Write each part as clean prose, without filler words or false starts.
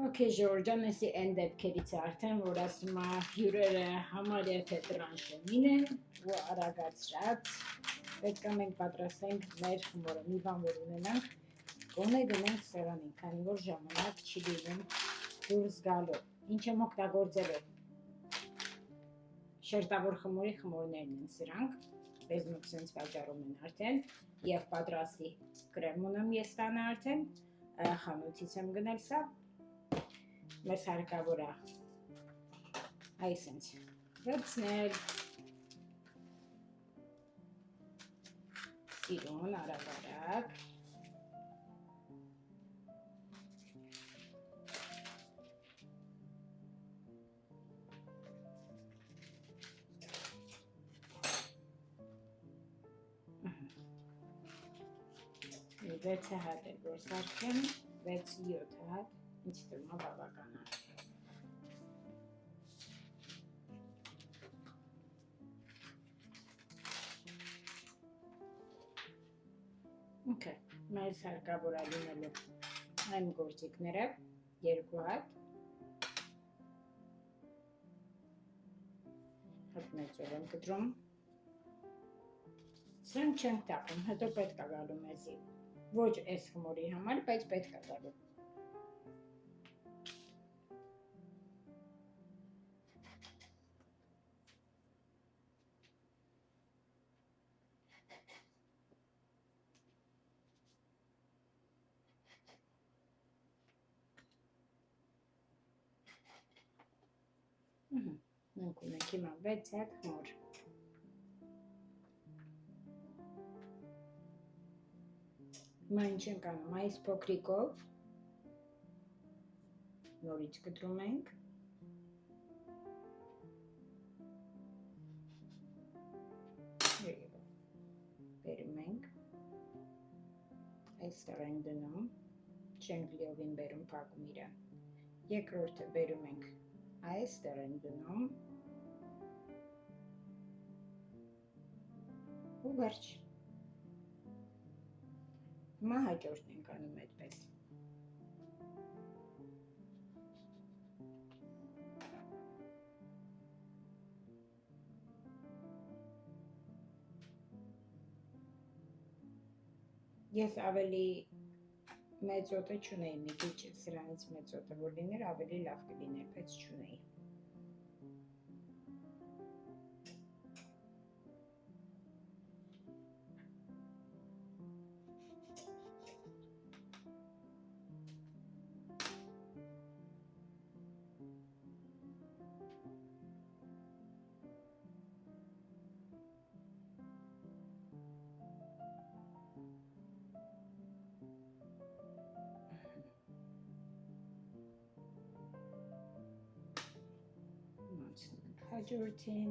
Okay, Ժորժան, էսի են դեպքերից է արդեն, որ ասում է հյուրերը համարյա թե տրանշեմին են ու արագացրած, պետք է մենք պատրաստենք մեր խմորը, մի բան որ ունենանք, գոնե դնենք սեղանին, քանի որ ժամանակ չի լինում դուրս գալու, ինչ եմ օգտագործելու, շերտավոր խմորի խմորներն են սրանք, բեզմուկ սենց վաճառում են արդեն, և պատրաստի կրեմ ունեմ ես տանը արդեն, խանութից եմ գնել սա, մեզ հարկավոր է այսենց վերցնել սիրուն արագ վեցը հատ է որ սարքեմ 6-7 հատ ինձ թվում է բավական է Okay, մեզ հարկավոր է լինելու այն գործիքները 2 հատ հատ մեծով եմ կտրում սրանք չենք տապում, հետո պետք է գալու մեզի ոչ այս խմորի համար, բայց պետք է գալու մենք ունենք հիմա 6 հատ խմոր հիմա ինչ ենք անում այս փոքրիկով նորից կտրում ենք բերում ենք այստեղ ենք դնում չենք լիովին բերում փակում իրան երկրորդը բերում ենք այստեղ ենք դնում ու վերջ հիմա հաջորդն ենք անում այդպես ես ավելի մեծ օդը չունեի մի քիչ սրանից մեծ օդը որ լիներ ավելի լավ կլիներ բայց չունեի հաջորդին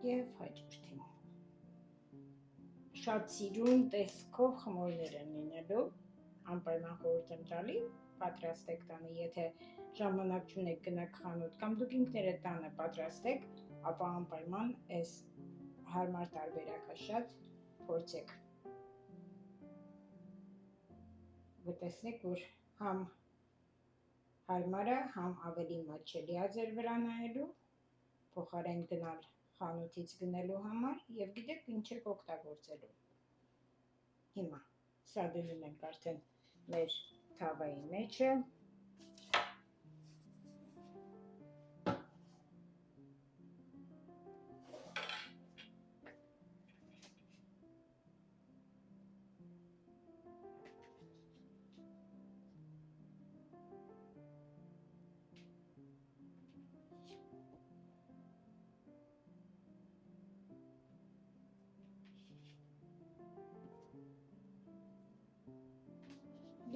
և հաջորդին շատ սիրուն տեսքով խմորներ են լինելու անպայման խորհուրդ եմ տալի պատրաստեք տանը, եթե ժամանակ չունեք գնաք խանութ կամ դուք ինքներդ տանը պատրաստեք, ապա անպայման այս հարմար տարբերակը շատ փորձեք կտեսնեք, որ համ հարմար է, համ ավելի մատչելի է ձեր վրա նայելու փոխարեն գնալ խանութից գնելու համար և գիտեք ինչ եք օգտագործելու հիմա սա դնում ենք արդեն մեր թավայի մեջը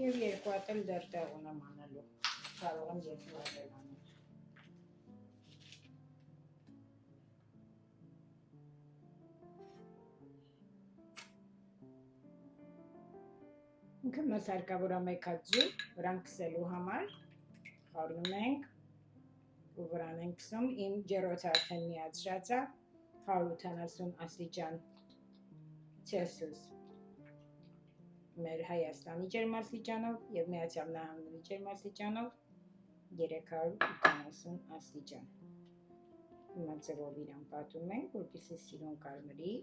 և երկու հատ էլ դեռ տեղ ունեմ անելու, կարող եմ երկու հատ էլ անել ինքը մեզ հարկավոր է 1 հատ ջուր, վրան քսելու համար խառնում ենք ու վրան ենք քսում, իմ ջեռոցը արդեն միացրած է 180 աստիճան Ցելսիուս մեր Հայաստանի ջերմաստիճանով եւ Միացյալ Նահանգների ջերմաստիճանով 380 աստիճան։ Հիմա ձևով իրան պատում ենք, որպեսզի սիրուն կարմրի։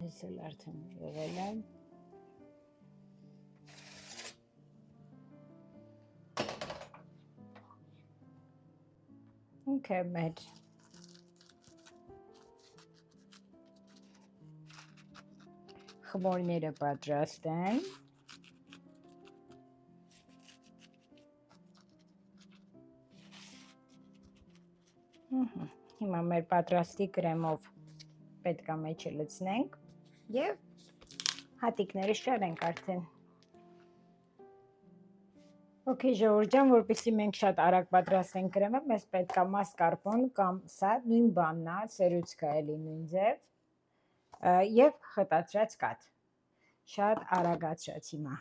Այսօր արդեն եղել է։ Ինքը մեր խմորները պատրաստ են։ Հիմա մեր պատրաստի կրեմով պետք է մեջը լցնենք եւ հատիկները շարենք արդեն։ Okay, ժողովուրդ ջան, որպեսզի մենք շատ արագ պատրաստենք կրեմը, մեզ պետք է մասկարպոն կամ սա նույն բանն է, սերուցքը էլի նույն ձև եւ խտացրած կաթ։ Շատ արագացրած հիմա։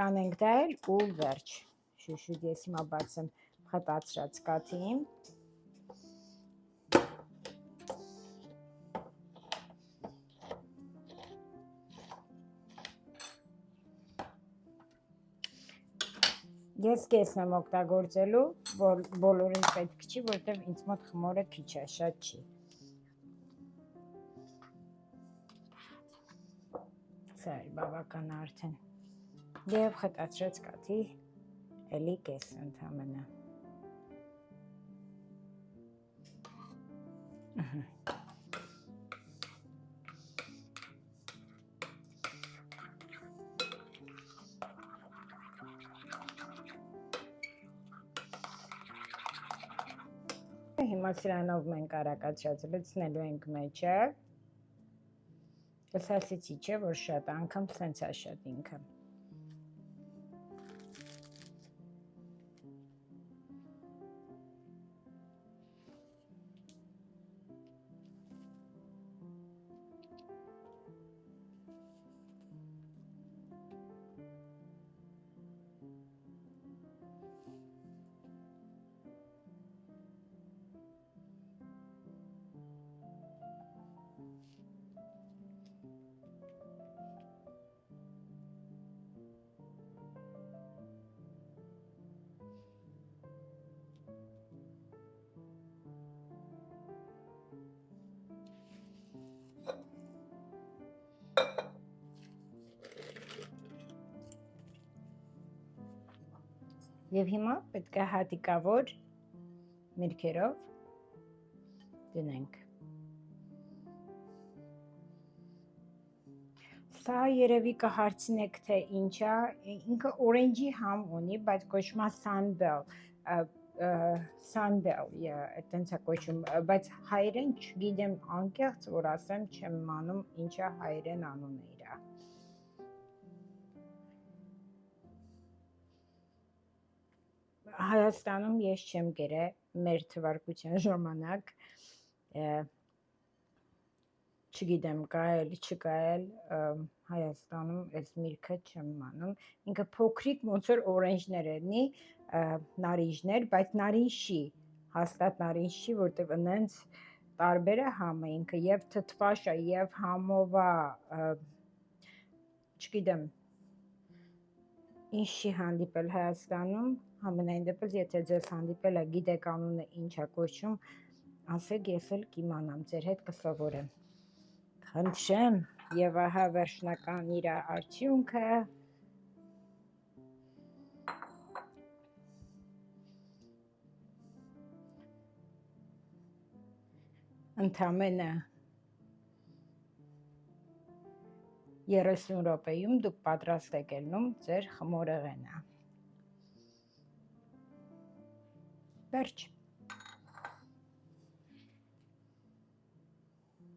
Կանենք դա էլ ու վերջ։ Շուշուտ ես հիմա բացեմ խտացրած կաթին։ Ես կեսն եմ օգտագործելու, որ բոլորին պետք չի, որտեղ ինձ մոտ խմորը քիչ է, շատ չի։ Սա էլ բավական է արդեն։ Եվ խտացրած կաթի էլի կես ընդամենը։ Հիմա սրանով մենք արագացրած լցնելու ենք մեջը։ Ասացի չէ, որ շատ անգամ սենց է շատ ինքը։ Եվ հիմա պետք է հատիկավոր միրգերով դնենք։ Սա երևի կհարցնեք, թե ինչ է, ինքը օրենջի համ ունի, բայց կոչվում է Sunbell, այդտենց է կոչվում, բայց հայերեն չգիտեմ անկեղծ, որ ասեմ, չեմ իմանում ինչ է հայերեն անունը իրա։ Հայաստանում ես չեմ գրել մեր թվարկության ժամանակ, չգիտեմ կա էլ չկա էլ Հայաստանում այս միրգը չեմ իմանում, ինքը փոքրիկ ոնց որ օրենջներ էնի, նարինջներ, բայց նարինջ չի, հաստատ նարինջ չի, որտեվ ընենց տարբեր է համը ինքը եւ թթվաշ է եւ համով է, չգիտեմ ինչ չի հանդիպել Հայաստանում, համենայն դեպս եթե ձեզ հանդիպել է, գիտեք անունը ինչ է կոչվում, ասեք ես էլ կիմանամ, ձեր հետ կսովորեմ։ Խնդրեմ, եւ ահա վերջնական իր արդյունքը։ Ընդամենը 30 րոպեում դուք պատրաստ եք ելնում ձեր խմորեղենը։ Վերջ։